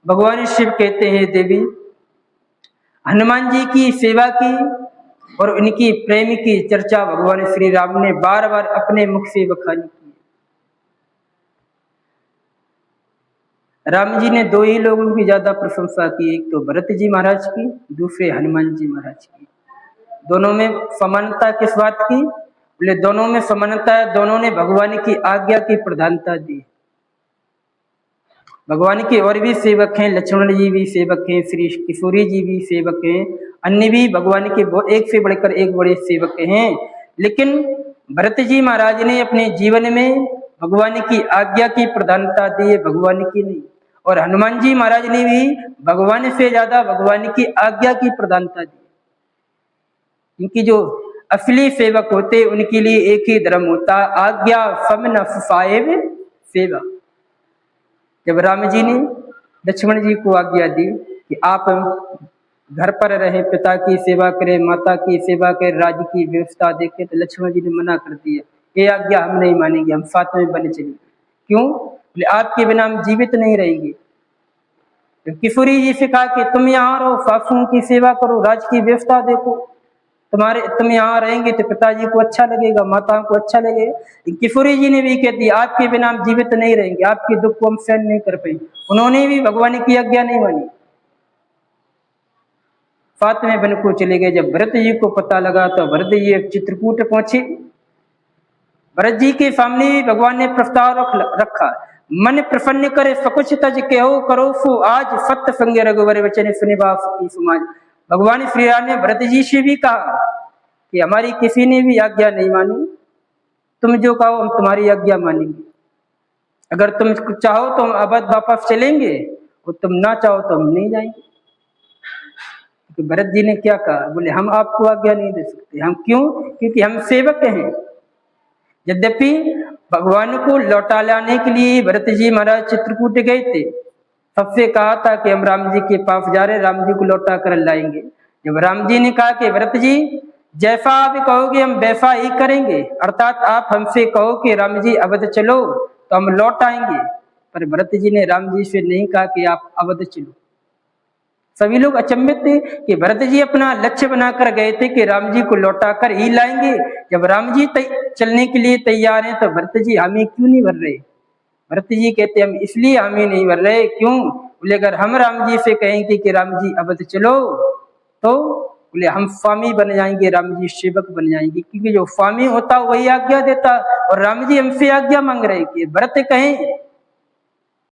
भगवान शिव कहते हैं देवी, हनुमान जी की सेवा की और उनकी प्रेम की चर्चा भगवान श्री राम ने बार बार अपने मुख से बखानी की। राम जी ने दो ही लोगों की ज्यादा प्रशंसा की, एक तो भरत जी महाराज की, दूसरे हनुमान जी महाराज की। दोनों में समानता किस बात की? बोले दोनों में समानता है, दोनों ने भगवान की आज्ञा की प्रधानता दी। भगवान के और भी सेवक हैं, लक्ष्मण जी भी सेवक हैं, श्री किशोरी जी भी सेवक हैं, अन्य भी भगवान के एक से बढ़कर एक बड़े सेवक हैं। लेकिन भरत जी महाराज ने अपने जीवन में भगवान की आज्ञा की प्रधानता दी है, भगवान की नहीं। और हनुमान जी महाराज ने भी भगवान से ज्यादा भगवान की आज्ञा की प्रधानता दी। इनकी जो असली सेवक होते उनके लिए एक ही धर्म होता, आज्ञा समन साहेब सेवा। जब राम जी ने लक्ष्मण जी को आज्ञा दी कि आप घर पर रहे, पिता की सेवा करें, माता की सेवा करें, राज्य की व्यवस्था देखें, तो लक्ष्मण जी ने मना कर दिया, ये आज्ञा हम नहीं मानेंगे, हम साथ में बने चलेंगे। क्यों? बोले आपके बिना हम जीवित नहीं रहेंगे। तो किशोरी जी से कहा कि तुम यहाँ रहो, सासुओं की सेवा करो, राज्य की व्यवस्था देखो, तुम यहाँ रहेंगे तो पिताजी को अच्छा लगेगा, माताओं को अच्छा लगेगा। किशोरी जी ने भी कह दिया आपके बिना हम जीवित नहीं रहेंगे, आपके दुख को हम सहन नहीं कर पाएंगे। उन्होंने भी भगवान की आज्ञा नहीं मानी, साथ में वन को चले गए। जब भरत जी को पता लगा तो भरत जी चित्रकूट पहुंचे। भरत जी के सामने भगवान ने प्रस्ताव रखा, मन प्रसन्न करे सकुच तज कहो करो सो आज, सत्य संग रघुवर वचन सुनिवास की समाज। भगवान श्री राम ने भरत जी से भी कहा कि हमारी किसी ने भी आज्ञा नहीं मानी, तुम जो कहो हम तुम्हारी आज्ञा मानेंगे। अगर तुम चाहो तो हम अवध वापस चलेंगे और तुम ना चाहो तो हम नहीं जाएंगे। तो भरत जी ने क्या कहा? बोले हम आपको आज्ञा नहीं दे सकते। हम क्यों? क्योंकि हम सेवक हैं। यद्यपि भगवान को लौटा लाने के लिए भरत जी महाराज चित्रकूट गए थे, सबसे कहा था कि हम राम जी के पास जा रहे, राम जी को लौटा कर लाएंगे। जब राम जी ने कहा कि भरत जी जैसा आप कहोगे हम वैसा ही करेंगे, अर्थात आप हमसे कहो कि राम जी अवध चलो तो हम लौट आएंगे, पर भरत जी ने राम जी से नहीं कहा कि आप अवध चलो। सभी लोग अचंभित थे कि भरत जी अपना लक्ष्य बनाकर गए थे कि राम जी को लौटा कर ही लाएंगे। जब राम जी चलने के लिए तैयार हैं तो भरत जी हामी क्यों नहीं भर रहे? भरत जी कहते हम इसलिए हामी नहीं भर रहे, क्यों? बोले अगर हम राम जी से कहेंगे कि राम जी अवध चलो तो बोले हम स्वामी बन जाएंगे, राम जी सेवक बन जाएंगे, क्योंकि जो स्वामी होता वही आज्ञा देता, और राम जी हमसे आज्ञा मांग रहे कि भरत कहें